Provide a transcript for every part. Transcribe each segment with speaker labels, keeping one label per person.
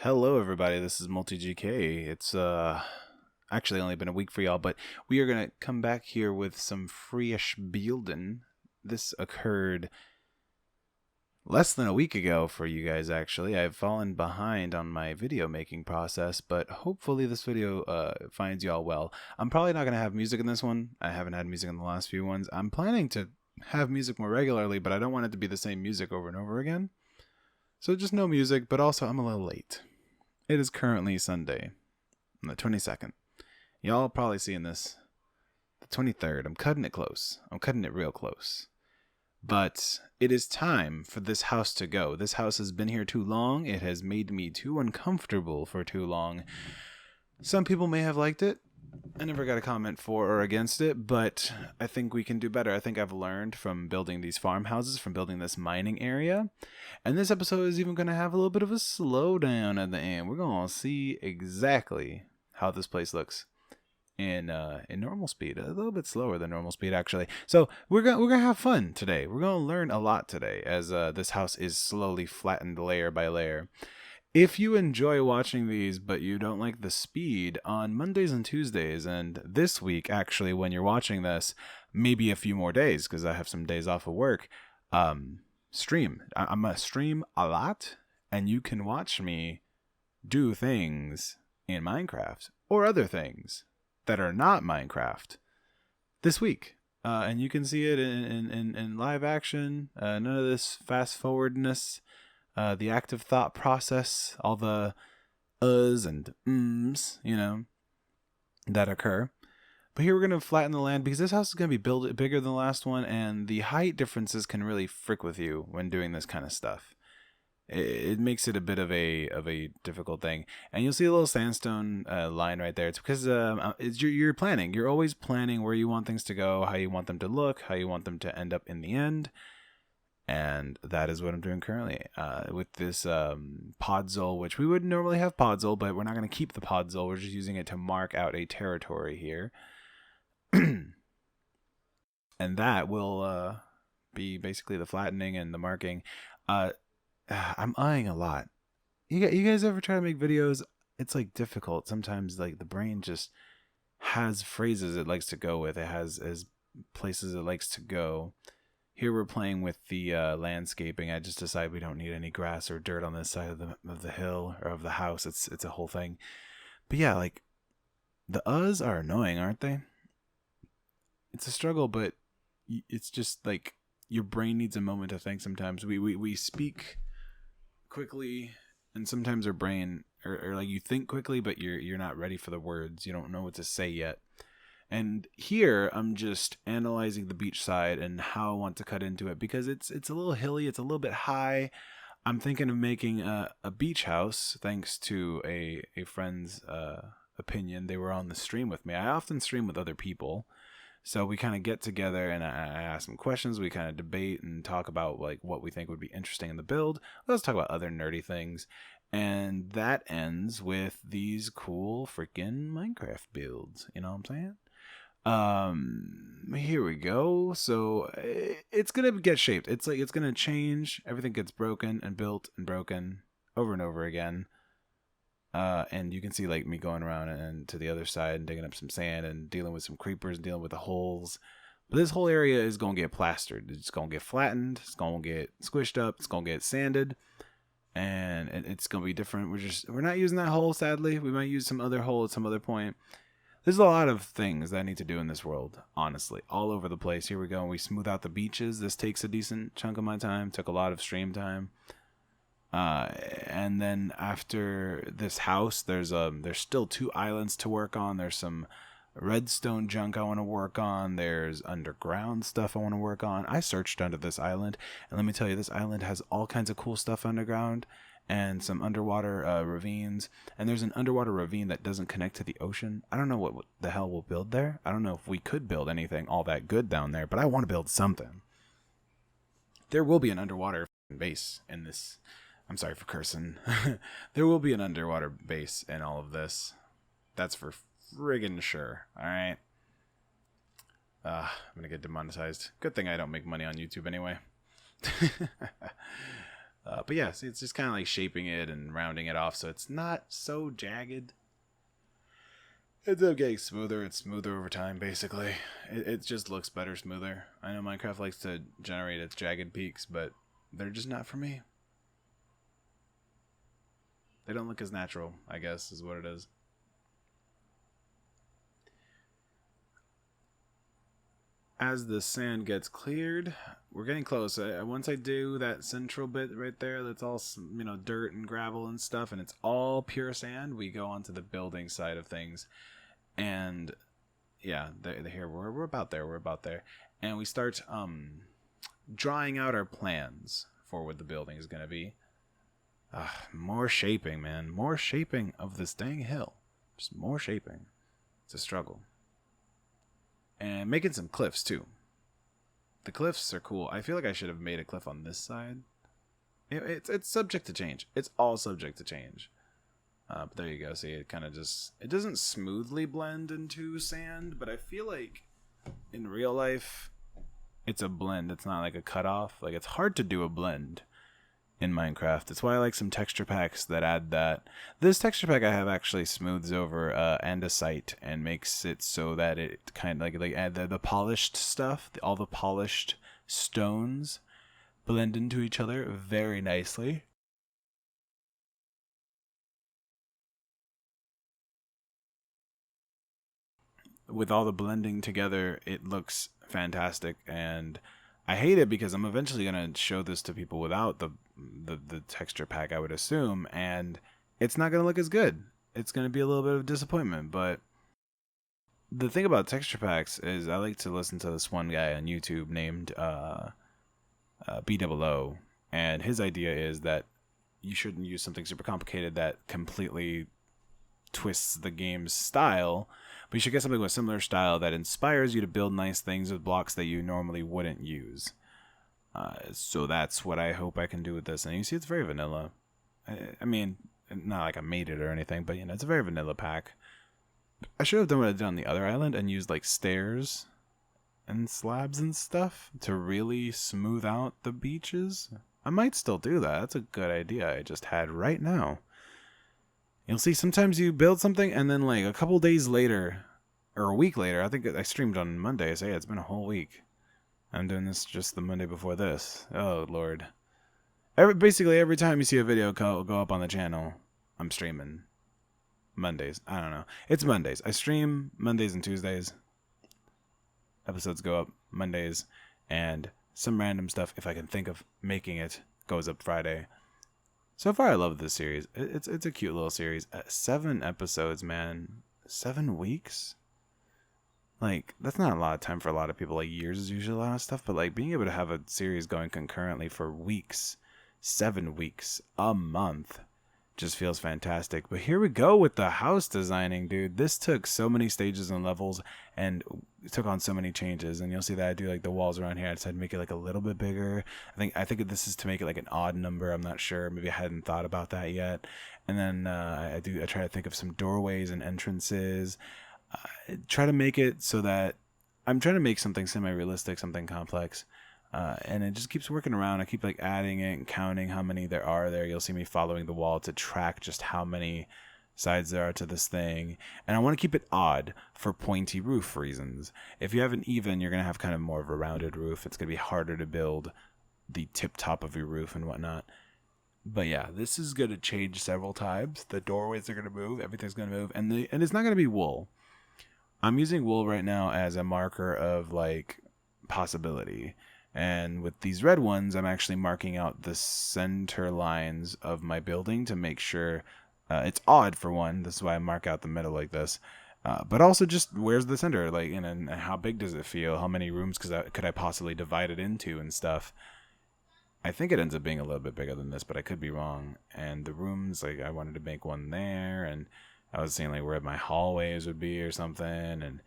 Speaker 1: Hello, everybody. This is MultiGK. It's actually only been a week for y'all, but we are gonna come back here with some freeish building. This occurred less than a week ago for you guys. Actually, I've fallen behind on my video making process, but hopefully this video finds y'all well. I'm probably not gonna have music in this one. I haven't had music in the last few ones. I'm planning to have music more regularly, but I don't want it to be the same music over and over again. So just no music, but also I'm a little late. It is currently Sunday, on the 22nd. Y'all probably seeing this. The 23rd. I'm cutting it close. I'm cutting it real close. But it is time for this house to go. This house has been here too long. It has made me too uncomfortable for too long. Some people may have liked it. I never got a comment for or against it, but I think we can do better. I think I've learned from building these farmhouses, from building this mining area. And this episode is even going to have a little bit of a slowdown at the end. We're going to see exactly how this place looks in normal speed, a little bit slower than normal speed actually. So we're gonna have fun today. We're gonna learn a lot today as this house is slowly flattened layer by layer. If you enjoy watching these, but you don't like the speed, on Mondays and Tuesdays, and this week, actually, when you're watching this, maybe a few more days, because I have some days off of work, stream. I'm going to stream a lot, and you can watch me do things in Minecraft, or other things that are not Minecraft, this week. And you can see it in live action, none of this fast-forwardness. The active thought process, all the uhs and ums, that occur. But here we're going to flatten the land because this house is going to be built bigger than the last one, and the height differences can really frick with you when doing this kind of stuff. It makes it a bit of a difficult thing. And you'll see a little sandstone line right there. It's because you're planning. You're always planning where you want things to go, how you want them to look, how you want them to end up in the end. And that is what I'm doing currently with this podzol, which we would normally have podzol, but we're not going to keep the podzol. We're just using it to mark out a territory here. And that will be basically the flattening and the marking. I'm eyeing a lot. You guys ever try to make videos? It's like difficult. Sometimes like the brain just has phrases it likes to go with. It has places it likes to go. Here we're playing with the landscaping. I just decided we don't need any grass or dirt on this side of the hill or of the house. It's a whole thing. But yeah, like the uhs are annoying, aren't they? It's a struggle, but it's just like your brain needs a moment to think. Sometimes we speak quickly, and sometimes our brain or like you think quickly, but you're not ready for the words. You don't know what to say yet. And here I'm just analyzing the beach side and how I want to cut into it because it's a little hilly, it's a little bit high. I'm thinking of making a beach house thanks to a friend's opinion. They were on the stream with me. I often stream with other people. So we kind of get together and I ask them questions. We kind of debate and talk about like what we think would be interesting in the build. Let's talk about other nerdy things. And that ends with these cool freaking Minecraft builds. You know what I'm saying? Here we go. So it's gonna get shaped. It's gonna change. Everything gets broken and built and broken over and over again. And you can see like me going around and to the other side and digging up some sand and dealing with some creepers and dealing with the holes. But this whole area is gonna get plastered. It's gonna get flattened. It's gonna get squished up. It's gonna get sanded. And it's gonna be different. We're not using that hole, sadly. We might use some other hole at some other point. There's a lot of things that I need to do in this world, honestly, all over the place. Here we go. We smooth out the beaches. This takes a decent chunk of my time. Took a lot of stream time. And then after this house, there's still 2 islands to work on. There's some redstone junk I want to work on. There's underground stuff I want to work on. I searched under this island, and let me tell you, this island has all kinds of cool stuff underground. And some underwater ravines. And there's an underwater ravine that doesn't connect to the ocean. I don't know what the hell we'll build there. I don't know if we could build anything all that good down there, but I want to build something. There will be an underwater base in this. I'm sorry for cursing. There will be an underwater base in all of this. That's for friggin' sure. Alright. I'm going to get demonetized. Good thing I don't make money on YouTube anyway. But yeah, see, it's just kind of like shaping it and rounding it off so it's not so jagged. Ends up getting smoother. It's smoother over time, basically. It just looks better, smoother. I know Minecraft likes to generate its jagged peaks, but they're just not for me. They don't look as natural, I guess, is what it is. As the sand gets cleared, we're getting close. Once I do that central bit right there, that's all, dirt and gravel and stuff, and it's all pure sand, we go on to the building side of things. And yeah, here we're about there. We're about there, and we start drawing out our plans for what the building is gonna be. More shaping, man. More shaping of this dang hill. Just more shaping. It's a struggle. And making some cliffs too. The cliffs are cool. I feel like I should have made a cliff on this side. It's subject to change. It's all subject to change. But there you go. See, it kind of just... It doesn't smoothly blend into sand, but I feel like in real life, it's a blend. It's not like a cutoff. Like, it's hard to do a blend in Minecraft. That's why I like some texture packs that add that. This texture pack I have actually smooths over andesite and makes it so that it kind of like add the polished stuff, all the polished stones blend into each other very nicely. With all the blending together, it looks fantastic, and I hate it because I'm eventually going to show this to people without the texture pack, I would assume, and it's not going to look as good. It's going to be a little bit of disappointment, but the thing about texture packs is I like to listen to this one guy on YouTube named BOO, and his idea is that you shouldn't use something super complicated that completely twists the game's style, but you should get something with a similar style that inspires you to build nice things with blocks that you normally wouldn't use. So that's what I hope I can do with this. And you see, it's very vanilla. I mean, not like I made it or anything, but it's a very vanilla pack. I should have done what I did on the other island and used like stairs and slabs and stuff to really smooth out the beaches. I might still do that. That's a good idea I just had right now. You'll see sometimes you build something and then like a couple days later or a week later, I think I streamed on Monday, so yeah, it's been a whole week. I'm doing this just the Monday before this. Oh, Lord. Basically, every time you see a video go up on the channel, I'm streaming. Mondays. I don't know. It's Mondays. I stream Mondays and Tuesdays. Episodes go up Mondays. And some random stuff, if I can think of making it, goes up Friday. So far, I love this series. It's a cute little series. 7 episodes, man. 7 weeks? Like, that's not a lot of time for a lot of people. Like, years is usually a lot of stuff. But, like, being able to have a series going concurrently for weeks, 7 weeks, a month, just feels fantastic. But here we go with the house designing, dude. This took so many stages and levels and took on so many changes. And you'll see that I do, like, the walls around here. I decided to make it, like, a little bit bigger. I think this is to make it, like, an odd number. I'm not sure. Maybe I hadn't thought about that yet. And then I try to think of some doorways and entrances. Try to make it so that I'm trying to make something semi-realistic, something complex, and it just keeps working around. I keep like adding it and counting how many there are there. You'll see me following the wall to track just how many sides there are to this thing, and I want to keep it odd for pointy roof reasons. If you have an even, you're gonna have kind of more of a rounded roof. It's gonna be harder to build the tip top of your roof and whatnot. But yeah, this is gonna change several times. The doorways are gonna move, everything's gonna move, and it's not gonna be wool. I'm using wool right now as a marker of like possibility. And with these red ones, I'm actually marking out the center lines of my building to make sure it's odd for one. This is why I mark out the middle like this. But also just where's the center? Like, and how big does it feel? How many rooms could I possibly divide it into and stuff? I think it ends up being a little bit bigger than this, but I could be wrong. And the rooms, like I wanted to make one there, and I was seeing like where my hallways would be or something, and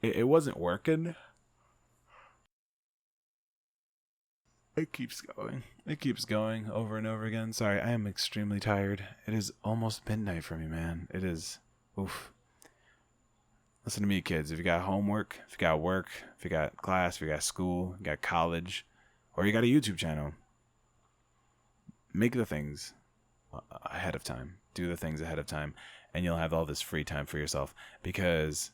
Speaker 1: it wasn't working. It keeps going. It keeps going over and over again. Sorry, I am extremely tired. It is almost midnight for me, man. It is. Oof. Listen to me, kids. If you got homework, if you got work, if you got class, if you got school, you got college, or you got a YouTube channel, make the things ahead of time. Do the things ahead of time, and you'll have all this free time for yourself. Because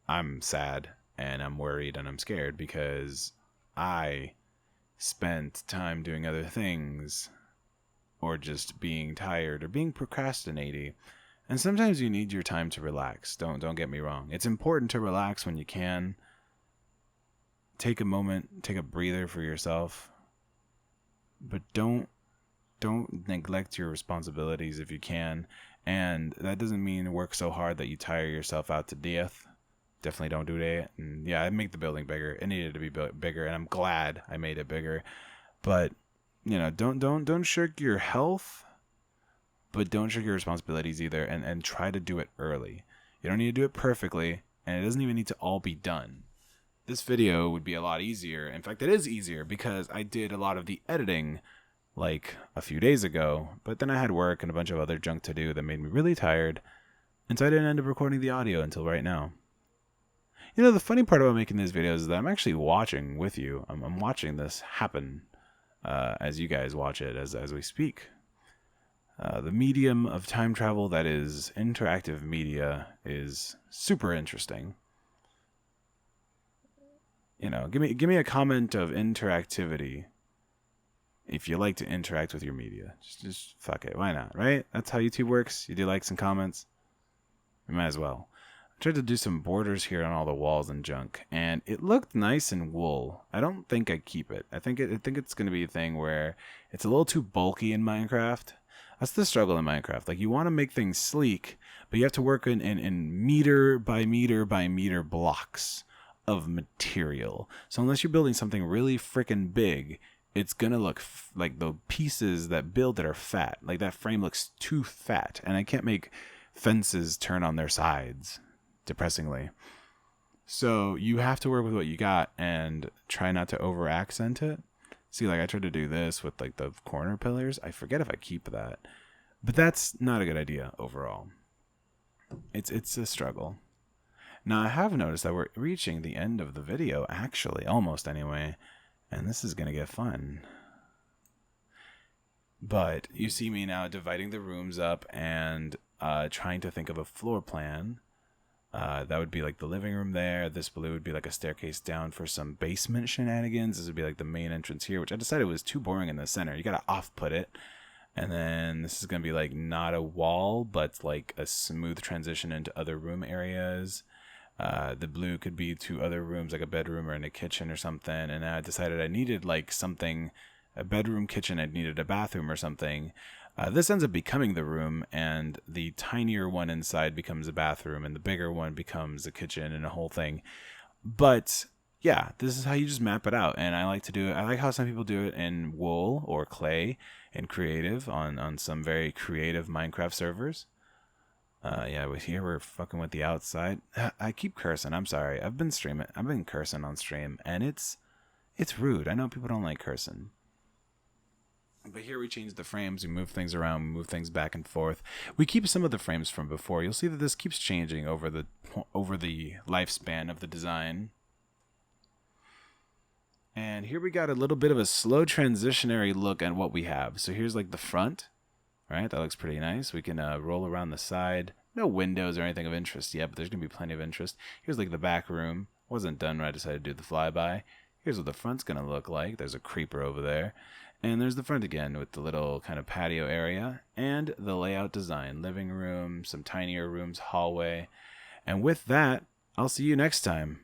Speaker 1: I'm sad and I'm worried and I'm scared because I spent time doing other things, or just being tired, or being procrastinating. And sometimes you need your time to relax. Don't get me wrong. It's important to relax when you can. Take a moment, take a breather for yourself. But don't neglect your responsibilities if you can. And that doesn't mean work so hard that you tire yourself out to death. Definitely don't do that. And yeah, I make the building bigger. It needed to be bigger, and I'm glad I made it bigger. But don't shirk your health, but don't shirk your responsibilities either. And try to do it early. You don't need to do it perfectly, and it doesn't even need to all be done. This video would be a lot easier. In fact, it is easier because I did a lot of the editing like a few days ago, but then I had work and a bunch of other junk to do that made me really tired, and so I didn't end up recording the audio until right now. The funny part about making these videos is that I'm actually watching with you. I'm watching this happen as you guys watch it as we speak. The medium of time travel that is interactive media is super interesting. Give me a comment of interactivity if you like to interact with your media. Just fuck it. Why not, right? That's how YouTube works. You do likes and comments. You might as well. I tried to do some borders here on all the walls and junk, and it looked nice in wool. I don't think I'd keep it. I think it's going to be a thing where it's a little too bulky in Minecraft. That's the struggle in Minecraft. Like, you want to make things sleek, but you have to work in meter by meter by meter blocks of material. So unless you're building something really freaking big, it's gonna look like the pieces that build it are fat. Like, that frame looks too fat, and I can't make fences turn on their sides, depressingly. So you have to work with what you got and try not to over accent it. See, like, I tried to do this with like the corner pillars. I forget if I keep that, but that's not a good idea overall. It's a struggle. Now, I have noticed that we're reaching the end of the video, actually, almost anyway, and this is going to get fun. But you see me now dividing the rooms up and trying to think of a floor plan. That would be like the living room there. This blue would be like a staircase down for some basement shenanigans. This would be like the main entrance here, which I decided was too boring in the center. You got to off-put it. And then this is going to be like not a wall, but like a smooth transition into other room areas. The blue could be two other rooms, like a bedroom or in a kitchen or something. And I decided I needed like something, a bedroom, kitchen. I needed a bathroom or something. This ends up becoming the room, and the tinier one inside becomes a bathroom, and the bigger one becomes a kitchen and a whole thing. But yeah, this is how you just map it out. And I like to do it. I like how some people do it in wool or clay and creative on some very creative Minecraft servers. Yeah, here we're fucking with the outside. I keep cursing. I'm sorry. I've been cursing on stream, and it's rude. I know people don't like cursing. But here we change the frames, we move things around, we move things back and forth. We keep some of the frames from before. You'll see that this keeps changing over the lifespan of the design. And here we got a little bit of a slow transitionary look at what we have. So here's like the front, right? That looks pretty nice. We can roll around the side. No windows or anything of interest yet, but there's going to be plenty of interest. Here's like the back room. Wasn't done when I decided to do the flyby. Here's what the front's going to look like. There's a creeper over there. And there's the front again with the little kind of patio area and the layout design. Living room, some tinier rooms, hallway. And with that, I'll see you next time.